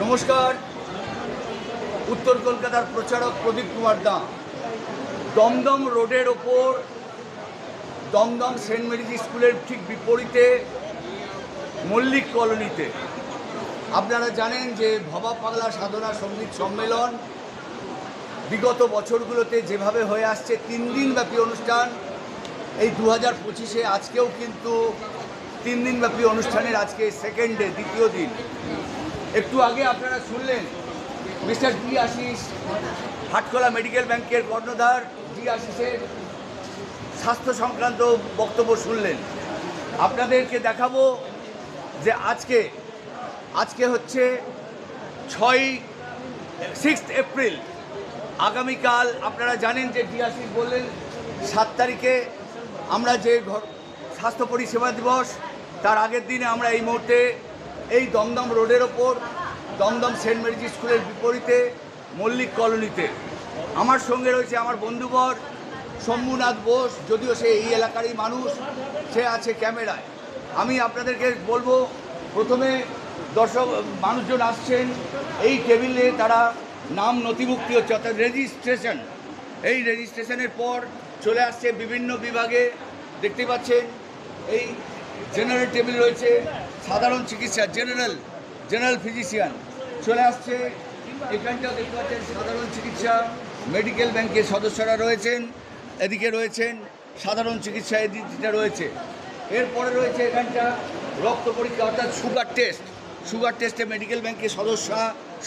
নমস্কার। উত্তর কলকাতার প্রচারক প্রদীপ কুমার দাঁ। দমদম রোডের ওপর দমদম সেন্ট মেরিজ স্কুলের ঠিক বিপরীতে মল্লিক কলোনিতে আপনারা জানেন যে ভবা পাগলা সাধনা সঙ্গীত সম্মেলন বিগত বছরগুলোতে যেভাবে হয়ে আসছে 3 দিনব্যাপী অনুষ্ঠান, এই 2025-এ আজকেও কিন্তু 3 দিনব্যাপী অনুষ্ঠানের আজকে সেকেন্ড ডে, দ্বিতীয় দিন। একটু আগে আপনারা শুনলেন mister D Ashis, Hatkhola medical ব্যাংকের কর্ণধার ডি আশিসের স্বাস্থ্য সংক্রান্ত বক্তব্য শুনলেন। আপনাদেরকে দেখাবো যে আজকে হচ্ছে 6 এপ্রিল। আগামীকাল আপনারা জানেন যে ডি আশিস বললেন 7 তারিখে আমরা যে স্বাস্থ্য পরিষেবা দিবস, তার আগের দিনে আমরা এই মুহূর্তে এই দমদম রোডের ওপর দমদম সেন্ট মেরিজ স্কুলের বিপরীতে মল্লিক কলোনিতে। আমার সঙ্গে রয়েছে আমার বন্ধুবর শম্ভুনাথ বোস, যদিও সে এই এলাকারই মানুষ, সে আছে ক্যামেরায়। আমি আপনাদেরকে বলবো, প্রথমে দর্শক মানুষজন আসছেন, এই টেবিলে তারা নাম নথিভুক্তি হচ্ছে, অর্থাৎ রেজিস্ট্রেশন। এই রেজিস্ট্রেশনের পর চলে আসছে বিভিন্ন বিভাগে। দেখতে পাচ্ছেন এই জেনারেল টেবিল রয়েছে, সাধারণ চিকিৎসা জেনারেল ফিজিশিয়ান চলে আসছে। এখানটাও দেখতে পাচ্ছেন সাধারণ চিকিৎসা, মেডিকেল ব্যাংকের সদস্যরা রয়েছেন, এদিকে রয়েছেন সাধারণ চিকিৎসা, এদিকটা রয়েছে। এরপরে রয়েছে এখানটা রক্ত পরীক্ষা, অর্থাৎ সুগার টেস্টে মেডিকেল ব্যাংকের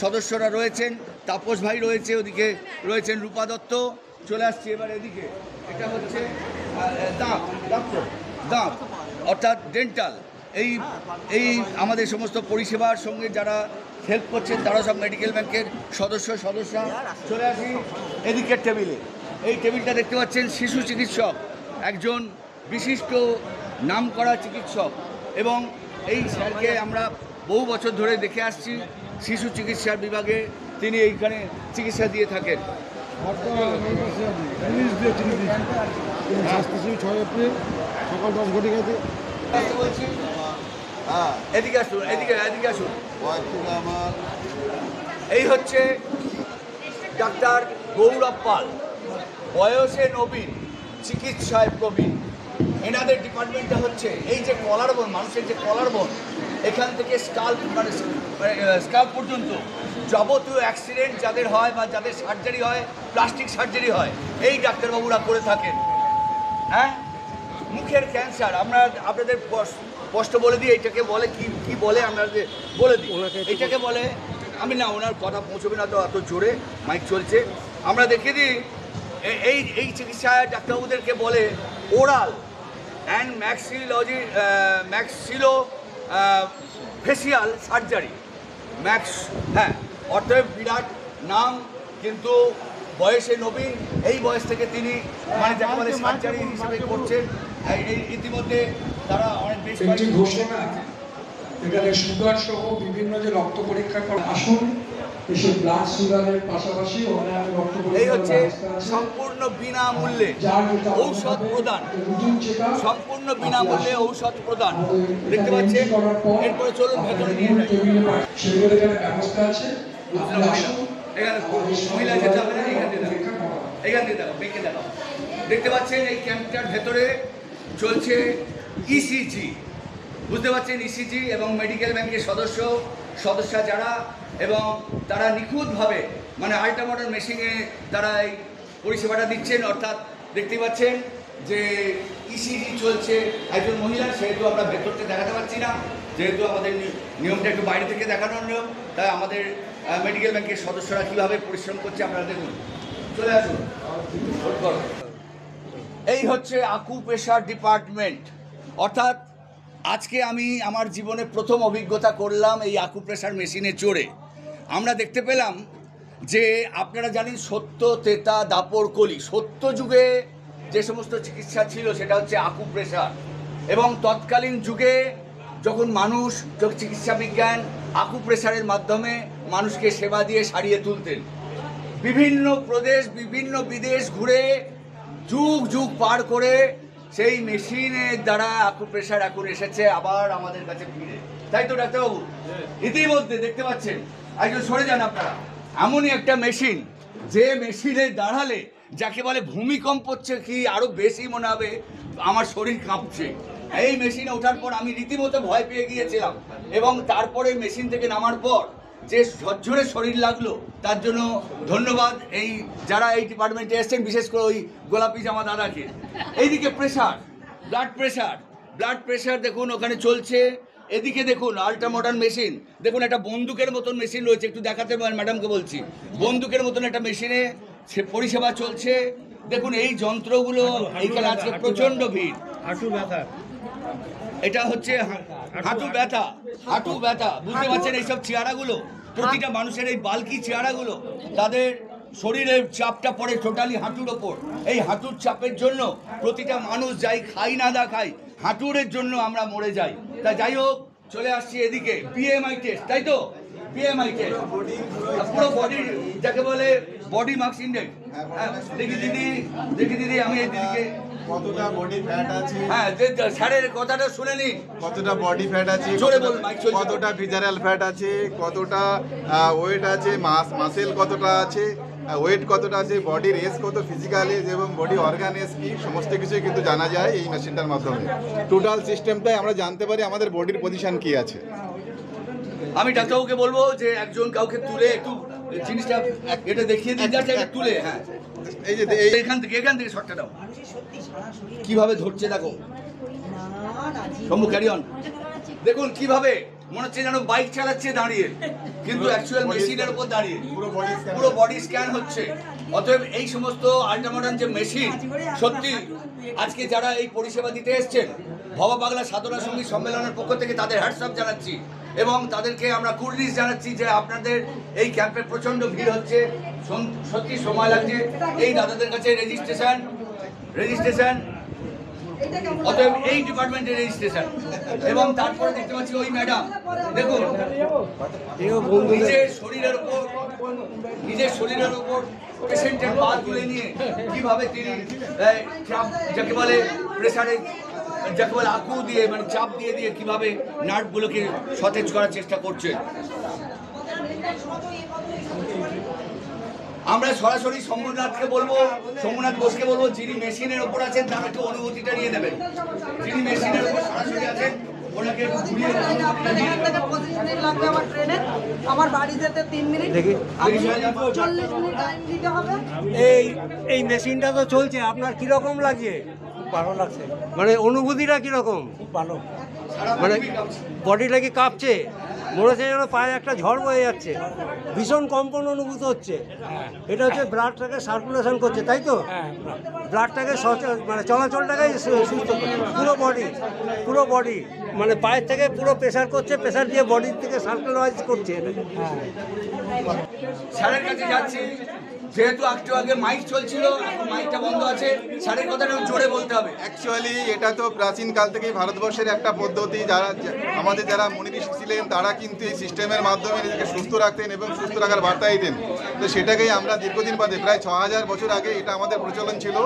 সদস্যরা রয়েছেন। তাপস ভাই রয়েছে, ওদিকে রয়েছেন রূপা দত্ত। চলে আসছে এবার এদিকে, এটা হচ্ছে দাঁত অর্থাৎ ডেন্টাল। এই আমাদের সমস্ত পরিষেবার সঙ্গে যারা হেল্প করছেন তারা সব মেডিকেল ব্যাংকের সদস্যা। চলে আসি এদিকের টেবিলে। এই টেবিলটা দেখতে পাচ্ছেন শিশু চিকিৎসক, একজন বিশিষ্ট নামকরা চিকিৎসক, এবং এই স্যারকে আমরা বহু বছর ধরে দেখে আসছি শিশু চিকিৎসার বিভাগে। তিনি এইখানে চিকিৎসা দিয়ে থাকেন। সকাল 10 ঘটিকাতে বলছি, এদিকে আসুন। এই হচ্ছে ডাক্তার গৌরব পাল, বয়সে নবীন, চিকিৎসায় প্রবীণ। এনাদের ডিপার্টমেন্টটা হচ্ছে এই যে কলার বোন, মানুষের যে কলার বোন, এখান থেকে স্কাল্প পর্যন্ত যাবতীয় অ্যাক্সিডেন্ট যাদের হয় বা যাদের সার্জারি হয়, প্লাস্টিক সার্জারি হয়, এই ডাক্তারবাবুরা করে থাকেন। হ্যাঁ, মুখের ক্যান্সার আমরা আপনাদের স্পষ্ট বলে দিই, এইটাকে বলে কি বলে আপনাদের বলে দিই। এইটাকে বলে, আমি না ওনার কথা পৌঁছবে না তো এত জোরে মাইক চলছে, আমরা দেখিয়ে দিই। এই চিকিৎসায় ডাক্তারবাবুদেরকে বলে oral and maxillo facial surgery. হ্যাঁ, অর্থাৎ বিরাট নাম, কিন্তু বয়সে নবীন। এই বয়স থেকে তিনি যাকে বলে সার্জারি হিসেবে করছেন। ইতিমধ্যে তারা অনেক বেশ ঘোষণা, এখানে সুগার সহ বিভিন্ন যে রক্ত পরীক্ষা করা, আসুন এসে ব্লাড সুগারের পাশাপাশি রক্ত এই হচ্ছে সম্পূর্ণ বিনামূল্যে ঔষধ প্রদান, সম্পূর্ণ বিনামূল্যে ঔষধ প্রদান। দেখতে পাচ্ছেন। এরপরে চলুন ভেতরে নিয়ে যাই। সেগুলোর এখানে ব্যবস্থা আছে। মহিলা যেটা এখান থেকে দেখো, দেখো। দেখতে পাচ্ছেন এই ক্যাম্পটার ভেতরে চলছে ইসিজি, বুঝতে পারছেন, ইসিজি এবং মেডিকেল ব্যাংকের সদস্যা যারা, এবং তারা নিখুঁতভাবে আল্ট্রা মডার্ন মেশিনে তারা এই পরিষেবাটা দিচ্ছেন। অর্থাৎ দেখতে পাচ্ছেন যে ইসিজি চলছে। একজন মহিলা, সেহেতু আমরা ভেতরটা দেখাতে পারছি না, যেহেতু আমাদের নিয়মটা একটু বাইরে থেকে দেখানোর নিয়ম, তাই আমাদের মেডিকেল ব্যাংকের সদস্যরা কীভাবে পরিশ্রম করছে আপনারা দেখুন। চলে আসুন। এই হচ্ছে আকুপ্রেশার ডিপার্টমেন্ট। অর্থাৎ আজকে আমি আমার জীবনে প্রথম অভিজ্ঞতা করলাম এই আকুপ্রেশার মেশিনে চড়ে। আমরা দেখতে পেলাম যে আপনারা জানেন সত্য, তেতা, দাপর, কলি, সত্য যুগে যে সমস্ত চিকিৎসা ছিল সেটা হচ্ছে আকুপ্রেশার, এবং তৎকালীন যুগে যখন চিকিৎসা বিজ্ঞান আকুপ্রেশারের মাধ্যমে মানুষকে সেবা দিয়ে সারিয়ে তুলতেন। বিভিন্ন প্রদেশ, বিভিন্ন বিদেশ ঘুরে যুগ পার করে সেই মেশিনের দ্বারা আকুপ্রেশার এখন এসেছে আবার আমাদের কাছে ফিরে। তাই তো ডাক্তারবাবু? ইতিমধ্যে দেখতে পাচ্ছেন একজন সরে যান আপনারা। এমনই একটা মেশিন, যে মেশিনে দাঁড়ালে যাকে বলে ভূমিকম্প হচ্ছে কি আরো বেশি মনে হবে আমার শরীর কাঁপছে। এই মেশিনে ওঠার পর আমি রীতিমতো ভয় পেয়ে গিয়েছিলাম, এবং তারপরে মেশিন থেকে নামার পর যে ঝরঝরে শরীর লাগলো, তার জন্য ধন্যবাদ এই যারা এই ডিপার্টমেন্টে এসছেন, বিশেষ করে ওই গোলাপি জামা দাদাকে। এইদিকে প্রেশার, ব্লাড প্রেশার দেখুন ওখানে চলছে। এদিকে দেখুন আল্ট্রা মডার্ন মেশিন, দেখুন একটা বন্দুকের মতন মেশিন রয়েছে, একটু দেখাতে ম্যাডামকে বলছি, বন্দুকের মতন একটা মেশিনে সে পরিষেবা চলছে। দেখুন এই যন্ত্রগুলো, এইখানে আজকে প্রচণ্ড ভিড়। হাঁটু ব্যথা, এটা হচ্ছে হাঁটু ব্যথা, বুঝতে পারছেন? এইসব চেয়ারাগুলো, প্রতিটা মানুষের এই বাল্কি চেয়ারাগুলো, তাদের শরীরের চাপটা পড়ে টোটালি হাঁটুর ওপর। এই হাঁটুর চাপের জন্য প্রতিটা মানুষ যাই খাই না দা খাই, হাঁটুরের জন্য আমরা মরে যাই। তা যাই হোক, চলে আসছি এদিকে পিএমআই টেস্ট, তাই তো? পিএমআই টেস্ট পুরো বডি, যাকে বলে বডি মার্কস ইন্ডেক্স। হ্যাঁ, দেখি দিদি আমি এই দিদিকে কতটা বডি ফ্যাট আছে, হ্যাঁ স্যারের কথাটা শুনে নিন। কতটা বডি ফ্যাট আছে, জোরে বলুন, মাইক চলছে। কতটা ভিজারাল ফ্যাট আছে, কতটা ওয়েট আছে, মাসেল কতটা আছে, ওয়েট কতটা আছে, বডির এজ কত, ফিজিক্যাল এজ এবং বডি অর্গান এজ কি, সমস্ত কিছুই কিন্তু জানা যায় এই মেশিনটার মাধ্যমে। টোটাল সিস্টেমটাই আমরা জানতে পারি আমাদের বডির পজিশন কি আছে। আমি ডাক্তারবাবুকে বলবো যে একজন কাউকে তুলে একটু জিনিসটা এটা দেখিয়ে দিন, যাচ্ছে এটা তুলে। হ্যাঁ, এই যে এখান থেকে শটটা দাও, কিভাবে ধরছে দেখো। Shambhu carry on. দেখুন কিভাবে মনে হচ্ছে যেন বাইক চালাচ্ছে দাঁড়িয়ে, কিন্তু অ্যাকচুয়াল মেশিনের উপর দাঁড়িয়ে পুরো বডি স্ক্যান হচ্ছে। অতএব এই সমস্ত আল্ট্রা মডার্ন যে মেশিন, সত্যি আজকে যারা এই পরিষেবা দিতে এসছেন, ভবা বাংলা সাধনা সঙ্গীত সম্মেলনের পক্ষ থেকে তাদের হ্যাটসঅ্যাপ জানাচ্ছি, এবং তাদেরকে আমরা কুর্নিশ জানাচ্ছি যে আপনাদের এই ক্যাম্পে প্রচণ্ড ভিড় হচ্ছে, সত্যি সময় লাগছে। এই দাদাদের কাছে রেজিস্ট্রেশন, অতএব এই ডিপার্টমেন্টের রেজিস্ট্রেশন। এবং তারপরে দেখতে পাচ্ছি ওই ম্যাডাম, দেখুন নিজের শরীরের উপর পেশেন্টের পা তুলে নিয়ে কিভাবে তিনি যাকে বলে প্রেসারে, যাকে বলে আকু দিয়ে, মানে চাপ দিয়ে কিভাবে নার্ভগুলোকে সতেজ করার চেষ্টা করছে। আমরা সরাসরি শম্ভুনাথকে বলবো, শম্ভুনাথ বোসকে বলবো, যিনি মেশিনের ওপর আছেন তার একটু অনুভূতিটা নিয়ে নেবেন। যিনি মেশিনের ওপর সরাসরি আছেন ওনাকে ঘুরিয়ে লাগবে আমার ট্রেনে, আমার বাড়ি যেতে 3 মিনিট, 40 মিনিট টাইম দিতে হবে। এই মেশিনটা তো চলছে, আপনার কিরকম লাগছে? ভালো লাগছে। মানে অনুভূতিটা কিরকম? খুব ভালো। মানে বডিটা কি কাঁপছে? মনে হচ্ছে যেন পায়ে একটা ঝড় বয়ে যাচ্ছে, ভীষণ কম্পন অনুভূত হচ্ছে। এটা হচ্ছে ব্লাডটাকে সার্কুলেশন করছে, তাই তো? ব্লাডটাকে মানে চলাচলটাকে সুস্থ করছে পুরো বডি, মানে পায়ের থেকে পুরো প্রেশার করছে, প্রেশার দিয়ে বডির থেকে সার্কুলারাইজ করছে। স্যারের কাছে যাচ্ছি, যেহেতু একটু আগে মাইক চলছিল, এখন মাইকটা বন্ধ আছে, স্যারের কথাটা জোরে বলতে হবে। অ্যাকচুয়ালি এটা তো প্রাচীনকাল থেকেই ভারতবর্ষের একটা পদ্ধতি। যারা মুনি ঋষি ছিলেন তারা কিন্তু এই সিস্টেমের মাধ্যমে নিজেকে সুস্থ রাখতেন এবং সুস্থ রাখার বার্তা দিতেন। তো সেটাকেই আমরা দীর্ঘদিন বাদে, প্রায় 6000 বছর আগে এটা আমাদের প্রচলন ছিল।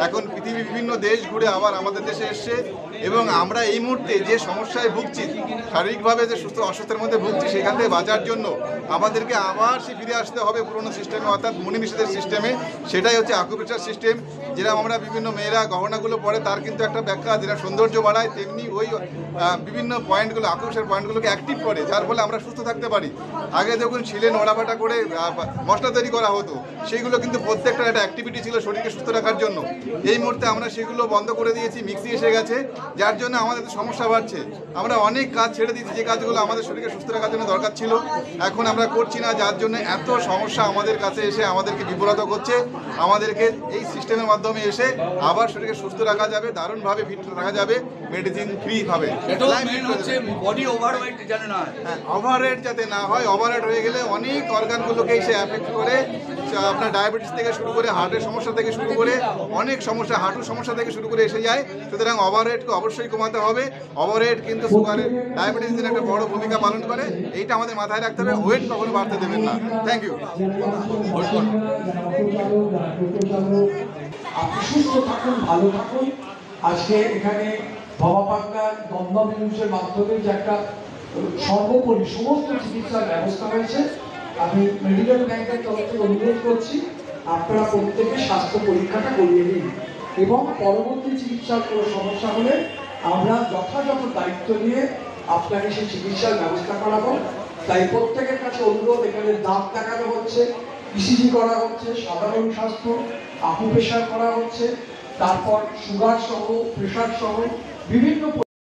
এখন পৃথিবীর বিভিন্ন দেশ ঘুরে আবার আমাদের দেশে এসছে, এবং আমরা এই মুহূর্তে যে সমস্যায় ভুগছি, শারীরিকভাবে যে অসুস্থের মধ্যে ভুগছি, সেখান থেকে বাঁচার জন্য আমাদেরকে আবার ফিরে আসতে হবে পুরনো সিস্টেমে, অর্থাৎ মুনি ঋষিদের সিস্টেমে। সেটাই হচ্ছে আকুপ্রেশার সিস্টেম। যেরকম আমরা বিভিন্ন মেয়েরা গহনাগুলো পরে তার কিন্তু একটা ব্যাখ্যা, যেটা সৌন্দর্য বাড়ায়, তেমনি ওই বিভিন্ন পয়েন্টগুলো, আকুপ্রেশার পয়েন্টগুলোকে অ্যাক্টিভ করে, যার ফলে আমরা সুস্থ থাকতে পারি। আগে যখন শিলে নোড়াবাটা করে মশলা তৈরি করা হতো, সেইগুলো কিন্তু প্রত্যেকটা একটা অ্যাক্টিভিটি ছিল শরীরকে সুস্থ রাখার জন্য। এই মুহূর্তে আমরা সেগুলো বন্ধ করে দিয়েছি, মিক্সি এসে গেছে, যার জন্য আমাদের সমস্যা বাড়ছে। আমরা অনেক কাজ ছেড়ে দিয়েছি, যে কাজগুলো আমাদের শরীরকে সুস্থ রাখার জন্য দরকার ছিল, এখন আমরা করছি না, যার জন্য এত সমস্যা আমাদের কাছে এসে আমাদেরকে বিব্রত করছে। আমাদেরকে এই সিস্টেমের মাধ্যমে এসে আবার শরীরকে সুস্থ রাখা যাবে, দারুণভাবে ফিট রাখা যাবে, মেডিসিন ফ্রি ভাবে। বডি ওভারওয়েট যেন না হয়, ওভারওয়েট যাতে না হয়। ওভারওয়েট হয়ে গেলে অনেক অর্গানগুলোকে এসে অ্যাফেক্ট করে, আপনার ডায়াবেটিস থেকে শুরু করে, হার্টের সমস্যা থেকে শুরু করে, অনেক সমস্যা, হাঁটুর সমস্যা থেকে শুরু করে এসে যায়। সুতরাং ওভারওয়েটকে অবশ্যই কমাতে হবে। ওভারওয়েট কিন্তু সুগারের, ডায়াবেটিসের একটা বড় ভূমিকা পালন করে, এইটা আমাদের মাথায় রাখতে হবে। ওয়েট কখনো বাড়তে দেবেন না। Thank you. আপনি সুস্থ থাকুন, ভালো থাকুন। আজকে এখানে বাবা পাটনার দমদম ইউনিটের মাধ্যমে যে একটা সর্বোপরি সমস্ত চিকিৎসার ব্যবস্থা হয়েছে, আমি মেডিকেল ব্যাংকের তরফ থেকে অনুরোধ করছি আপনারা প্রত্যেকে স্বাস্থ্য পরীক্ষাটা করিয়ে নিন এবং পরবর্তী চিকিৎসার কোনো সমস্যা হলে আমরা যথাযথ দায়িত্ব নিয়ে আপনাকে সেই চিকিৎসার ব্যবস্থা করাবো। তাই প্রত্যেকের কাছে অনুরোধ, এখানে দাঁত দেখানো হচ্ছে, ইসিজি করা হচ্ছে, সাধারণ স্বাস্থ্য, আকুপ্রেশার করা হচ্ছে, তারপর সুগার সহ, প্রেশার সহ বিভিন্ন